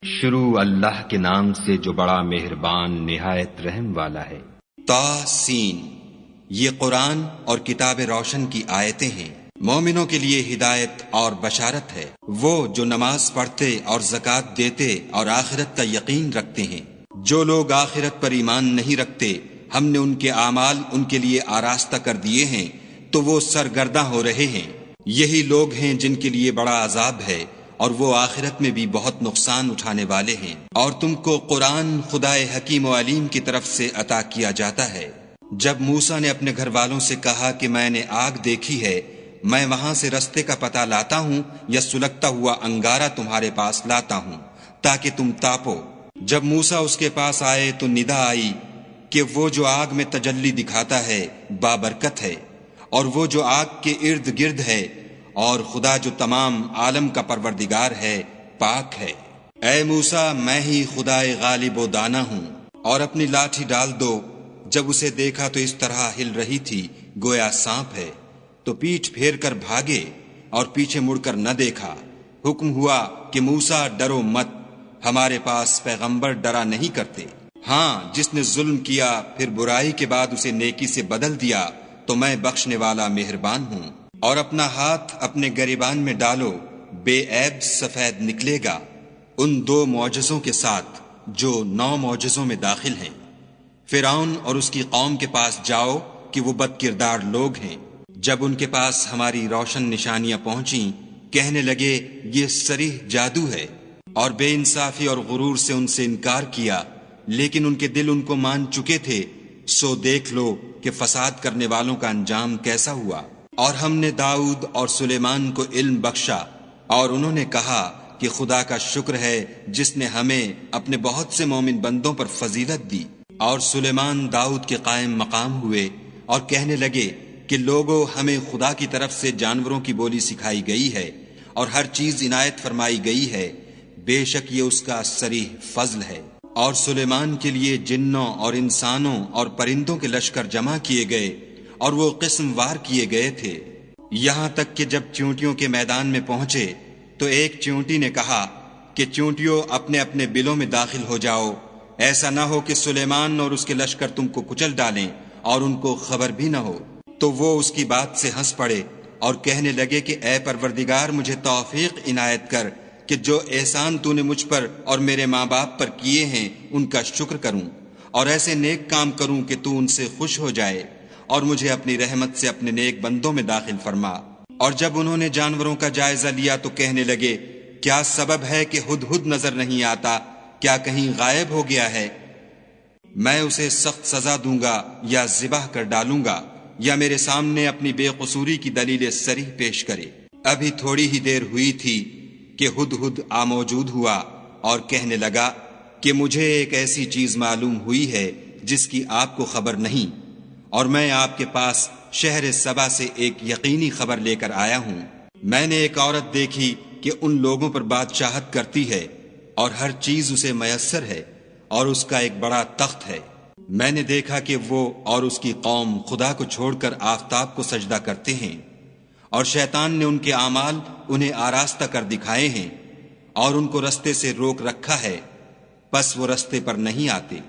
شروع اللہ کے نام سے جو بڑا مہربان نہایت رحم والا ہے۔ طاسین، یہ قرآن اور کتاب روشن کی آیتیں ہیں، مومنوں کے لیے ہدایت اور بشارت ہے۔ وہ جو نماز پڑھتے اور زکوٰۃ دیتے اور آخرت کا یقین رکھتے ہیں۔ جو لوگ آخرت پر ایمان نہیں رکھتے، ہم نے ان کے اعمال ان کے لیے آراستہ کر دیے ہیں تو وہ سرگرداں ہو رہے ہیں۔ یہی لوگ ہیں جن کے لیے بڑا عذاب ہے اور وہ آخرت میں بھی بہت نقصان اٹھانے والے ہیں۔ اور تم کو قرآن خدائے حکیم و علیم کی طرف سے عطا کیا جاتا ہے۔ جب موسیٰ نے اپنے گھر والوں سے کہا کہ میں نے آگ دیکھی ہے، میں وہاں سے رستے کا پتہ لاتا ہوں یا سلگتا ہوا انگارہ تمہارے پاس لاتا ہوں تاکہ تم تاپو۔ جب موسیٰ اس کے پاس آئے تو ندا آئی کہ وہ جو آگ میں تجلی دکھاتا ہے بابرکت ہے، اور وہ جو آگ کے ارد گرد ہے، اور خدا جو تمام عالم کا پروردگار ہے پاک ہے۔ اے موسیٰ، میں ہی خدائے غالب و دانا ہوں، اور اپنی لاٹھی ڈال دو۔ جب اسے دیکھا تو اس طرح ہل رہی تھی گویا سانپ ہے، تو پیٹھ پھیر کر بھاگے اور پیچھے مڑ کر نہ دیکھا۔ حکم ہوا کہ موسیٰ ڈرو مت، ہمارے پاس پیغمبر ڈرا نہیں کرتے۔ ہاں، جس نے ظلم کیا پھر برائی کے بعد اسے نیکی سے بدل دیا تو میں بخشنے والا مہربان ہوں۔ اور اپنا ہاتھ اپنے گریبان میں ڈالو، بے عیب سفید نکلے گا، ان 2 معجزوں کے ساتھ جو 9 معجزوں میں داخل ہیں۔ فرعون اور اس کی قوم کے پاس جاؤ کہ وہ بد کردار لوگ ہیں۔ جب ان کے پاس ہماری روشن نشانیاں پہنچیں، کہنے لگے یہ صریح جادو ہے، اور بے انصافی اور غرور سے ان سے انکار کیا، لیکن ان کے دل ان کو مان چکے تھے۔ سو دیکھ لو کہ فساد کرنے والوں کا انجام کیسا ہوا۔ اور ہم نے داؤد اور سلیمان کو علم بخشا، اور انہوں نے کہا کہ خدا کا شکر ہے جس نے ہمیں اپنے بہت سے مومن بندوں پر فضیلت دی۔ اور سلیمان داؤد کے قائم مقام ہوئے اور کہنے لگے کہ لوگوں، ہمیں خدا کی طرف سے جانوروں کی بولی سکھائی گئی ہے اور ہر چیز عنایت فرمائی گئی ہے، بے شک یہ اس کا صریح فضل ہے۔ اور سلیمان کے لیے جنوں اور انسانوں اور پرندوں کے لشکر جمع کیے گئے، اور وہ قسم وار کیے گئے تھے، یہاں تک کہ جب چیونٹیوں کے میدان میں پہنچے تو ایک چیونٹی نے کہا کہ چیونٹیوں اپنے اپنے بلوں میں داخل ہو جاؤ، ایسا نہ ہو کہ سلیمان اور اس کے لشکر تم کو کچل ڈالیں اور ان کو خبر بھی نہ ہو۔ تو وہ اس کی بات سے ہنس پڑے اور کہنے لگے کہ اے پروردگار، مجھے توفیق عنایت کر کہ جو احسان تو نے مجھ پر اور میرے ماں باپ پر کیے ہیں ان کا شکر کروں، اور ایسے نیک کام کروں کہ تو ان سے خوش ہو جائے، اور مجھے اپنی رحمت سے اپنے نیک بندوں میں داخل فرما۔ اور جب انہوں نے جانوروں کا جائزہ لیا تو کہنے لگے کیا سبب ہے کہ ہدہد نظر نہیں آتا؟ کیا کہیں غائب ہو گیا ہے؟ میں اسے سخت سزا دوں گا یا ذبح کر ڈالوں گا، یا میرے سامنے اپنی بے قصوری کی دلیل صریح پیش کرے۔ ابھی تھوڑی ہی دیر ہوئی تھی کہ ہدہد موجود ہوا اور کہنے لگا کہ مجھے ایک ایسی چیز معلوم ہوئی ہے جس کی آپ کو خبر نہیں، اور میں آپ کے پاس شہر سبا سے ایک یقینی خبر لے کر آیا ہوں۔ میں نے ایک عورت دیکھی کہ ان لوگوں پر بادشاہت کرتی ہے اور ہر چیز اسے میسر ہے، اور اس کا ایک بڑا تخت ہے۔ میں نے دیکھا کہ وہ اور اس کی قوم خدا کو چھوڑ کر آفتاب کو سجدہ کرتے ہیں، اور شیطان نے ان کے اعمال انہیں آراستہ کر دکھائے ہیں اور ان کو رستے سے روک رکھا ہے، پس وہ رستے پر نہیں آتے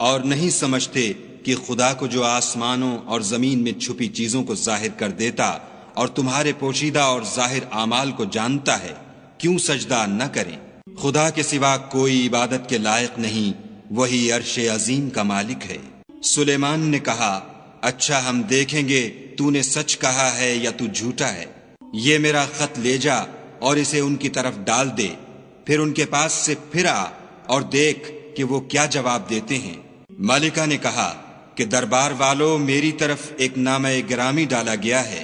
اور نہیں سمجھتے کہ خدا کو جو آسمانوں اور زمین میں چھپی چیزوں کو ظاہر کر دیتا اور تمہارے پوشیدہ اور ظاہر اعمال کو جانتا ہے، کیوں سجدہ نہ کریں۔ خدا کے سوا کوئی عبادت کے لائق نہیں، وہی عرش عظیم کا مالک ہے۔ سلیمان نے کہا اچھا، ہم دیکھیں گے تو نے سچ کہا ہے یا تو جھوٹا ہے۔ یہ میرا خط لے جا اور اسے ان کی طرف ڈال دے، پھر ان کے پاس سے پھر آ اور دیکھ کہ وہ کیا جواب دیتے ہیں۔ ملکہ نے کہا کہ دربار والوں، میری طرف ایک نامہ گرامی ڈالا گیا ہے،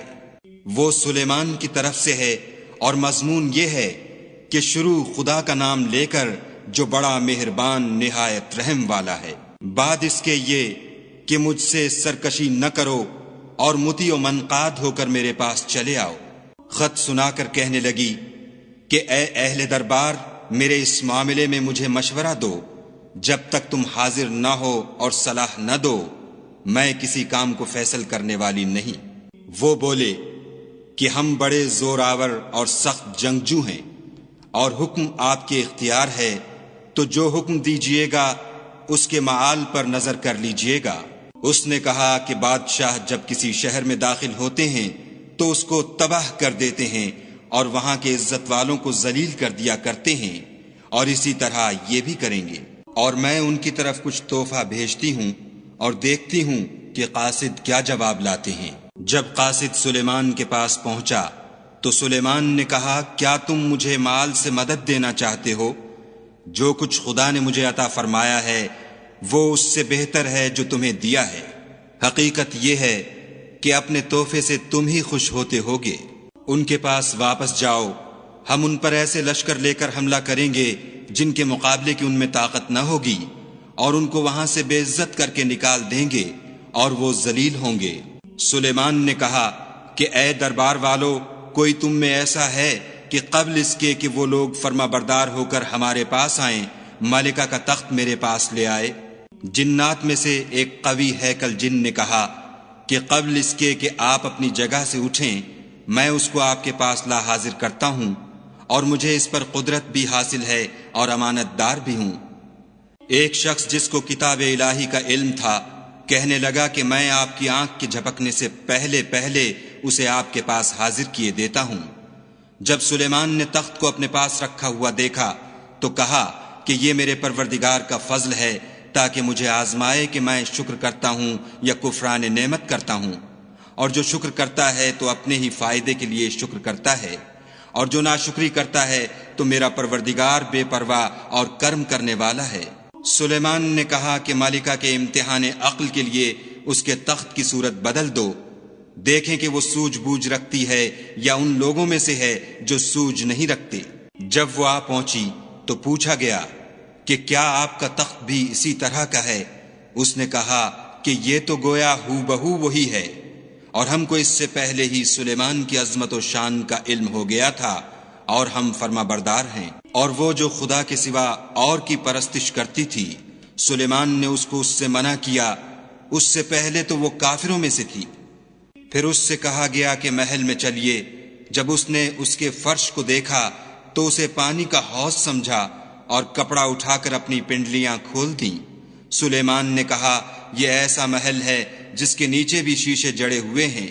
وہ سلیمان کی طرف سے ہے، اور مضمون یہ ہے کہ شروع خدا کا نام لے کر جو بڑا مہربان نہایت رحم والا ہے۔ بعد اس کے یہ کہ مجھ سے سرکشی نہ کرو اور مطیع و منقاد ہو کر میرے پاس چلے آؤ۔ خط سنا کر کہنے لگی کہ اے اہل دربار، میرے اس معاملے میں مجھے مشورہ دو، جب تک تم حاضر نہ ہو اور صلاح نہ دو میں کسی کام کو فیصل کرنے والی نہیں۔ وہ بولے کہ ہم بڑے زور آور اور سخت جنگجو ہیں، اور حکم آپ کے اختیار ہے تو جو حکم دیجیے گا اس کے معال پر نظر کر لیجیے گا۔ اس نے کہا کہ بادشاہ جب کسی شہر میں داخل ہوتے ہیں تو اس کو تباہ کر دیتے ہیں اور وہاں کے عزت والوں کو ذلیل کر دیا کرتے ہیں، اور اسی طرح یہ بھی کریں گے۔ اور میں ان کی طرف کچھ تحفہ بھیجتی ہوں اور دیکھتی ہوں کہ قاصد کیا جواب لاتے ہیں۔ جب قاصد سلیمان کے پاس پہنچا تو سلیمان نے کہا، کیا تم مجھے مال سے مدد دینا چاہتے ہو؟ جو کچھ خدا نے مجھے عطا فرمایا ہے وہ اس سے بہتر ہے جو تمہیں دیا ہے۔ حقیقت یہ ہے کہ اپنے تحفے سے تم ہی خوش ہوتے ہوگے۔ ان کے پاس واپس جاؤ، ہم ان پر ایسے لشکر لے کر حملہ کریں گے جن کے مقابلے کی ان میں طاقت نہ ہوگی، اور ان کو وہاں سے بے عزت کر کے نکال دیں گے اور وہ ذلیل ہوں گے۔ سلیمان نے کہا کہ اے دربار والو، کوئی تم میں ایسا ہے کہ قبل اس کے کہ وہ لوگ فرما بردار ہو کر ہمارے پاس آئیں ملکہ کا تخت میرے پاس لے آئے؟ جنات میں سے ایک قوی ہیکل جن نے کہا کہ قبل اس کے کہ آپ اپنی جگہ سے اٹھیں میں اس کو آپ کے پاس لا حاضر کرتا ہوں، اور مجھے اس پر قدرت بھی حاصل ہے اور امانت دار بھی ہوں۔ ایک شخص جس کو کتاب الہی کا علم تھا کہنے لگا کہ میں آپ کی آنکھ کے جھپکنے سے پہلے اسے آپ کے پاس حاضر کیے دیتا ہوں۔ جب سلیمان نے تخت کو اپنے پاس رکھا ہوا دیکھا تو کہا کہ یہ میرے پروردگار کا فضل ہے تاکہ مجھے آزمائے کہ میں شکر کرتا ہوں یا کفران نعمت کرتا ہوں، اور جو شکر کرتا ہے تو اپنے ہی فائدے کے لیے شکر کرتا ہے، اور جو ناشکری کرتا ہے تو میرا پروردگار بے پرواہ اور کرم کرنے والا ہے۔ سلیمان نے کہا کہ ملکہ کے امتحان عقل کے لیے اس کے تخت کی صورت بدل دو، دیکھیں کہ وہ سوجھ بوجھ رکھتی ہے یا ان لوگوں میں سے ہے جو سوجھ نہیں رکھتے۔ جب وہ آ پہنچی تو پوچھا گیا کہ کیا آپ کا تخت بھی اسی طرح کا ہے؟ اس نے کہا کہ یہ تو گویا ہو بہو وہی ہے، اور ہم کو اس سے پہلے ہی سلیمان کی عظمت و شان کا علم ہو گیا تھا، اور ہم فرما بردار ہیں۔ اور وہ جو خدا کے سوا اور کی پرستش کرتی تھی، سلیمان نے اس کو اس سے منع کیا، اس سے پہلے تو وہ کافروں میں سے تھی۔ پھر اس سے کہا گیا کہ محل میں چلیے۔ جب اس نے اس کے فرش کو دیکھا تو اسے پانی کا حوض سمجھا اور کپڑا اٹھا کر اپنی پنڈلیاں کھول دیں۔ سلیمان نے کہا یہ ایسا محل ہے جس کے نیچے بھی شیشے جڑے ہوئے ہیں۔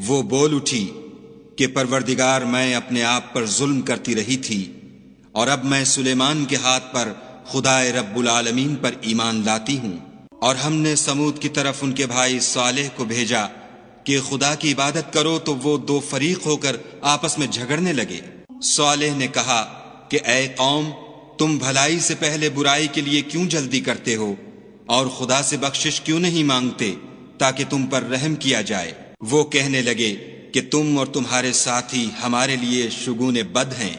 وہ بول اٹھی کہ پروردگار، میں اپنے آپ پر ظلم کرتی رہی تھی، اور اب میں سلیمان کے ہاتھ پر خدائے رب العالمین پر ایمان لاتی ہوں۔ اور ہم نے سمود کی طرف ان کے بھائی صالح کو بھیجا کہ خدا کی عبادت کرو، تو وہ دو فریق ہو کر آپس میں جھگڑنے لگے۔ صالح نے کہا کہ اے قوم، تم بھلائی سے پہلے برائی کے لیے کیوں جلدی کرتے ہو، اور خدا سے بخشش کیوں نہیں مانگتے تاکہ تم پر رحم کیا جائے؟ وہ کہنے لگے کہ تم اور تمہارے ساتھی ہمارے لیے شگون بد ہیں۔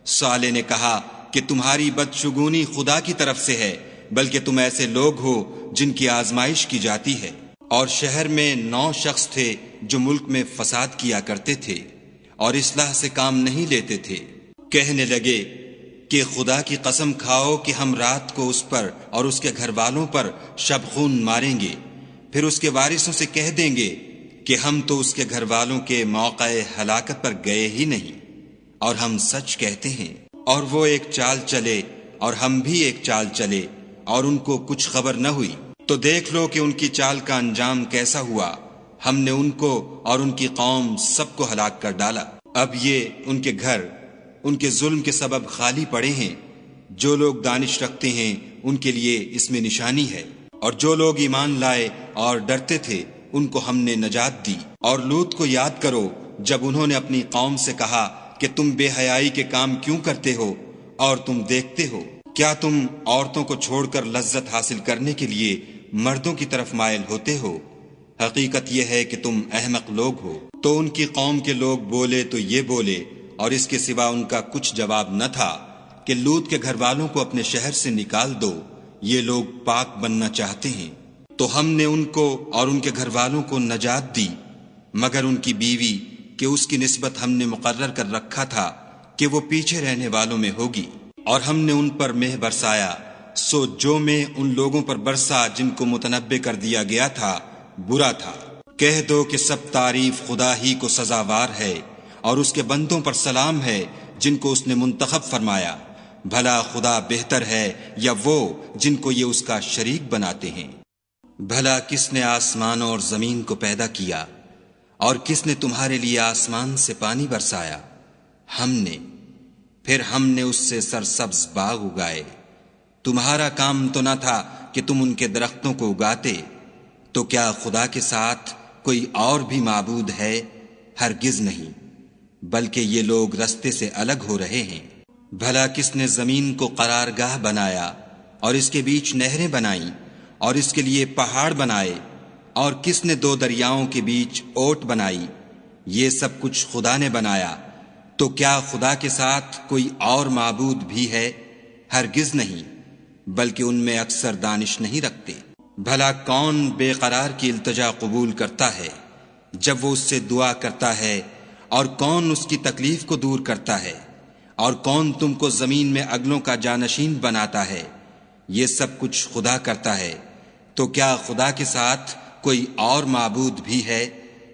صالح نے کہا کہ تمہاری بدشگونی خدا کی طرف سے ہے، بلکہ تم ایسے لوگ ہو جن کی آزمائش کی جاتی ہے۔ اور شہر میں 9 شخص تھے جو ملک میں فساد کیا کرتے تھے اور اصلاح سے کام نہیں لیتے تھے۔ کہنے لگے کہ خدا کی قسم کھاؤ کہ ہم رات کو اس پر اور اس کے گھر والوں پر شب خون ماریں گے، پھر اس کے وارثوں سے کہہ دیں گے کہ ہم تو اس کے گھر والوں کے موقع ہلاکت پر گئے ہی نہیں، اور ہم سچ کہتے ہیں۔ اور وہ ایک چال چلے اور ہم بھی ایک چال چلے، اور ان کو کچھ خبر نہ ہوئی۔ تو دیکھ لو کہ ان کی چال کا انجام کیسا ہوا۔ ہم نے ان کو اور ان کی قوم سب کو ہلاک کر ڈالا۔ اب یہ ان کے گھر ان کے ظلم کے سبب خالی پڑے ہیں۔ جو لوگ دانش رکھتے ہیں ان کے لیے اس میں نشانی ہے، اور جو لوگ ایمان لائے اور ڈرتے تھے ان کو ہم نے نجات دی۔ اور لوط کو یاد کرو جب انہوں نے اپنی قوم سے کہا کہ تم بے حیائی کے کام کیوں کرتے ہو، اور تم دیکھتے ہو کیا تم عورتوں کو چھوڑ کر لذت حاصل کرنے کے لیے مردوں کی طرف مائل ہوتے ہو؟ حقیقت یہ ہے کہ تم احمق لوگ ہو۔ تو ان کی قوم کے لوگ بولے تو یہ بولے، اور اس کے سوا ان کا کچھ جواب نہ تھا کہ لوط کے گھر والوں کو اپنے شہر سے نکال دو، یہ لوگ پاک بننا چاہتے ہیں۔ تو ہم نے ان کو اور ان کے گھر والوں کو نجات دی، مگر ان کی بیوی کہ اس کی نسبت ہم نے مقرر کر رکھا تھا کہ وہ پیچھے رہنے والوں میں ہوگی۔ اور ہم نے ان پر مہ برسایا، سو جو مہ ان لوگوں پر برسا جن کو متنبع کر دیا گیا تھا برا تھا۔ کہہ دو کہ سب تعریف خدا ہی کو سزاوار ہے، اور اس کے بندوں پر سلام ہے جن کو اس نے منتخب فرمایا۔ بھلا خدا بہتر ہے یا وہ جن کو یہ اس کا شریک بناتے ہیں؟ بھلا کس نے آسمانوں اور زمین کو پیدا کیا، اور کس نے تمہارے لیے آسمان سے پانی برسایا؟ ہم نے، پھر ہم نے اس سے سرسبز باغ اگائے۔ تمہارا کام تو نہ تھا کہ تم ان کے درختوں کو اگاتے، تو کیا خدا کے ساتھ کوئی اور بھی معبود ہے؟ ہرگز نہیں، بلکہ یہ لوگ رستے سے الگ ہو رہے ہیں۔ بھلا کس نے زمین کو قرارگاہ بنایا اور اس کے بیچ نہریں بنائیں اور اس کے لیے پہاڑ بنائے، اور کس نے دو دریاؤں کے بیچ اوٹ بنائی؟ یہ سب کچھ خدا نے بنایا، تو کیا خدا کے ساتھ کوئی اور معبود بھی ہے؟ ہرگز نہیں، بلکہ ان میں اکثر دانش نہیں رکھتے۔ بھلا کون بے قرار کی التجا قبول کرتا ہے جب وہ اس سے دعا کرتا ہے، اور کون اس کی تکلیف کو دور کرتا ہے، اور کون تم کو زمین میں اگلوں کا جانشین بناتا ہے؟ یہ سب کچھ خدا کرتا ہے، تو کیا خدا کے ساتھ کوئی اور معبود بھی ہے؟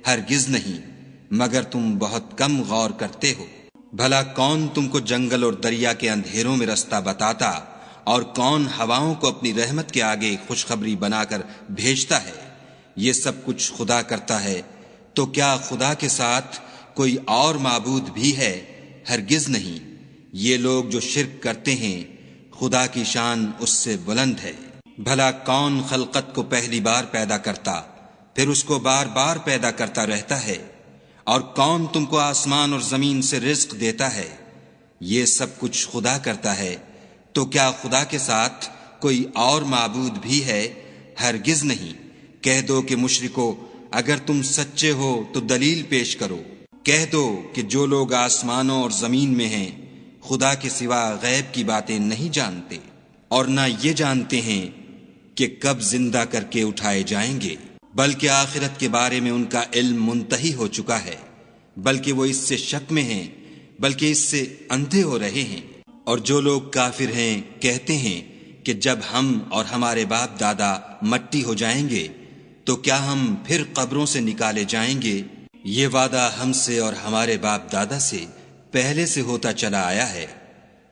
ہرگز نہیں، مگر تم بہت کم غور کرتے ہو۔ بھلا کون تم کو جنگل اور دریا کے اندھیروں میں رستہ بتاتا، اور کون ہواؤں کو اپنی رحمت کے آگے خوشخبری بنا کر بھیجتا ہے؟ یہ سب کچھ خدا کرتا ہے، تو کیا خدا کے ساتھ کوئی اور معبود بھی ہے؟ ہرگز نہیں۔ یہ لوگ جو شرک کرتے ہیں، خدا کی شان اس سے بلند ہے۔ بھلا کون خلقت کو پہلی بار پیدا کرتا، پھر اس کو بار بار پیدا کرتا رہتا ہے؟ اور کون تم کو آسمان اور زمین سے رزق دیتا ہے؟ یہ سب کچھ خدا کرتا ہے، تو کیا خدا کے ساتھ کوئی اور معبود بھی ہے؟ ہرگز نہیں۔ کہہ دو کہ مشرکو، اگر تم سچے ہو تو دلیل پیش کرو۔ کہہ دو کہ جو لوگ آسمانوں اور زمین میں ہیں خدا کے سوا غیب کی باتیں نہیں جانتے، اور نہ یہ جانتے ہیں کہ کب زندہ کر کے اٹھائے جائیں گے، بلکہ آخرت کے بارے میں ان کا علم منتہی ہو چکا ہے، بلکہ وہ اس سے شک میں ہیں، بلکہ اس سے اندھے ہو رہے ہیں۔ اور جو لوگ کافر ہیں کہتے ہیں کہ جب ہم اور ہمارے باپ دادا مٹی ہو جائیں گے تو کیا ہم پھر قبروں سے نکالے جائیں گے؟ یہ وعدہ ہم سے اور ہمارے باپ دادا سے پہلے سے ہوتا چلا آیا ہے۔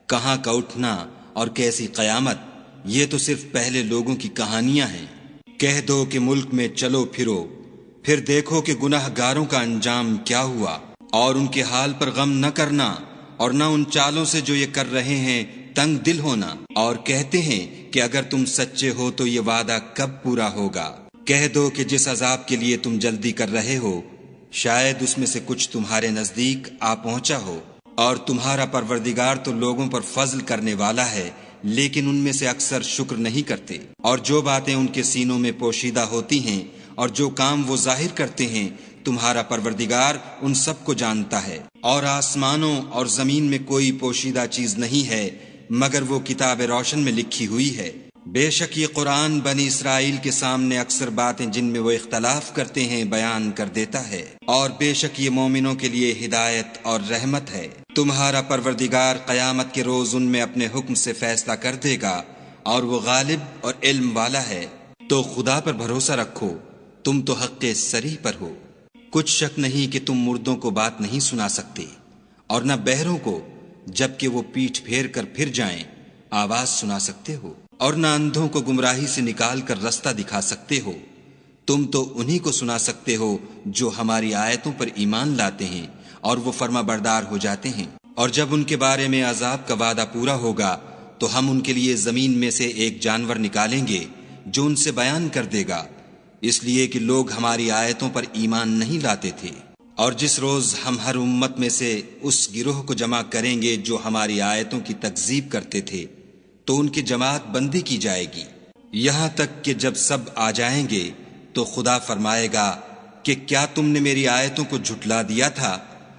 کہاں کا اٹھنا اور کیسی قیامت، یہ تو صرف پہلے لوگوں کی کہانیاں ہیں۔ کہہ دو کہ ملک میں چلو پھرو، پھر دیکھو کہ گناہ گاروں کا انجام کیا ہوا، اور ان کے حال پر غم نہ کرنا، اور نہ ان چالوں سے جو یہ کر رہے ہیں تنگ دل ہونا، اور کہتے ہیں کہ اگر تم سچے ہو تو یہ وعدہ کب پورا ہوگا؟ کہہ دو کہ جس عذاب کے لیے تم جلدی کر رہے ہو شاید اس میں سے کچھ تمہارے نزدیک آ پہنچا ہو، اور تمہارا پروردگار تو لوگوں پر فضل کرنے والا ہے، لیکن ان میں سے اکثر شکر نہیں کرتے۔ اور جو باتیں ان کے سینوں میں پوشیدہ ہوتی ہیں اور جو کام وہ ظاہر کرتے ہیں، تمہارا پروردگار ان سب کو جانتا ہے۔ اور آسمانوں اور زمین میں کوئی پوشیدہ چیز نہیں ہے مگر وہ کتاب روشن میں لکھی ہوئی ہے۔ بے شک یہ قرآن بنی اسرائیل کے سامنے اکثر باتیں جن میں وہ اختلاف کرتے ہیں بیان کر دیتا ہے، اور بے شک یہ مومنوں کے لیے ہدایت اور رحمت ہے۔ تمہارا پروردگار قیامت کے روز ان میں اپنے حکم سے فیصلہ کر دے گا، اور وہ غالب اور علم والا ہے۔ تو خدا پر بھروسہ رکھو، تم تو حق صریح پر ہو۔ کچھ شک نہیں کہ تم مردوں کو بات نہیں سنا سکتے، اور نہ بہروں کو جبکہ وہ پیٹھ پھیر کر پھر جائیں آواز سنا سکتے ہو، اور نہ اندھوں کو گمراہی سے نکال کر رستہ دکھا سکتے ہو۔ تم تو انہی کو سنا سکتے ہو جو ہماری آیتوں پر ایمان لاتے ہیں اور وہ فرما بردار ہو جاتے ہیں۔ اور جب ان کے بارے میں عذاب کا وعدہ پورا ہوگا تو ہم ان کے لیے زمین میں سے ایک جانور نکالیں گے جو ان سے بیان کر دے گا، اس لیے کہ لوگ ہماری آیتوں پر ایمان نہیں لاتے تھے۔ اور جس روز ہم ہر امت میں سے اس گروہ کو جمع کریں گے جو ہماری آیتوں کی تکذیب کرتے تھے تو ان کی جماعت بندی کی جائے گی، یہاں تک کہ جب سب آ جائیں گے تو خدا فرمائے گا کہ کیا تم نے میری آیتوں کو جھٹلا دیا تھا،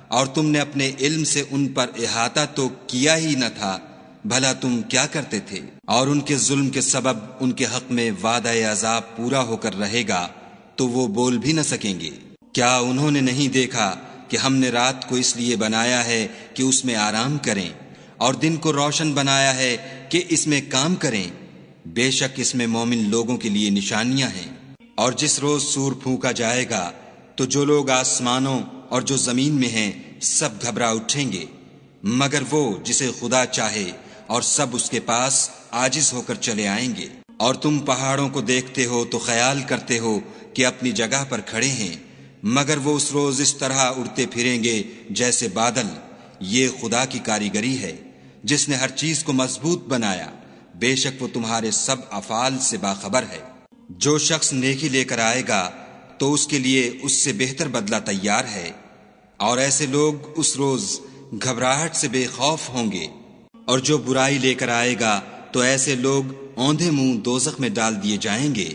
اور تم نے اپنے علم سے ان پر احاطہ تو کیا ہی نہ تھا؟ بھلا تم کیا کرتے تھے؟ اور ان کے ظلم کے سبب ان کے حق میں وعدہ عذاب پورا ہو کر رہے گا تو وہ بول بھی نہ سکیں گے۔ کیا انہوں نے نہیں دیکھا کہ ہم نے رات کو اس لیے بنایا ہے کہ اس میں آرام کریں، اور دن کو روشن بنایا ہے کہ اس میں کام کریں؟ بے شک اس میں مومن لوگوں کے لیے نشانیاں ہیں۔ اور جس روز سور پھونکا جائے گا تو جو لوگ آسمانوں اور جو زمین میں ہیں سب گھبرا اٹھیں گے، مگر وہ جسے خدا چاہے اور سب اس کے پاس عاجز ہو کر چلے آئیں گے۔ اور تم پہاڑوں کو دیکھتے ہو تو خیال کرتے ہو کہ اپنی جگہ پر کھڑے ہیں، مگر وہ اس روز اس طرح اڑتے پھریں گے جیسے بادل۔ یہ خدا کی کاریگری ہے جس نے ہر چیز کو مضبوط بنایا، بے شک وہ تمہارے سب افعال سے باخبر ہے۔ جو شخص نیکی لے کر آئے گا تو اس کے لیے اس سے بہتر بدلہ تیار ہے، اور ایسے لوگ اس روز گھبراہٹ سے بے خوف ہوں گے۔ اور جو برائی لے کر آئے گا تو ایسے لوگ اوندھے منہ دوزخ میں ڈال دیے جائیں گے۔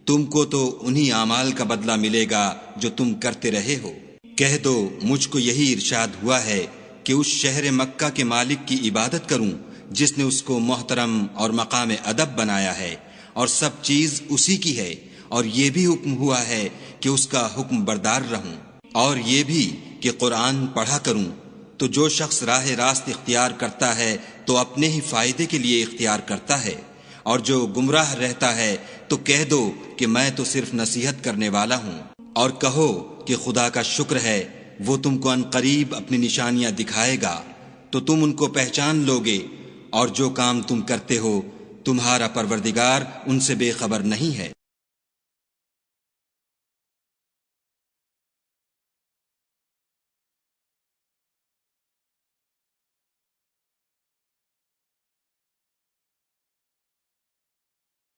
تم کو تو انہی اعمال کا بدلہ ملے گا جو تم کرتے رہے ہو۔ کہہ دو مجھ کو یہی ارشاد ہوا ہے کہ اس شہر مکہ کے مالک کی عبادت کروں جس نے اس کو محترم اور مقام ادب بنایا ہے، اور سب چیز اسی کی ہے، اور یہ بھی حکم ہوا ہے کہ اس کا حکم بردار رہوں، اور یہ بھی کہ قرآن پڑھا کروں۔ تو جو شخص راہ راست اختیار کرتا ہے تو اپنے ہی فائدے کے لیے اختیار کرتا ہے، اور جو گمراہ رہتا ہے تو کہہ دو کہ میں تو صرف نصیحت کرنے والا ہوں۔ اور کہو کہ خدا کا شکر ہے، وہ تم کو ان قریب اپنی نشانیاں دکھائے گا تو تم ان کو پہچان لوگے، اور جو کام تم کرتے ہو تمہارا پروردگار ان سے بے خبر نہیں ہے۔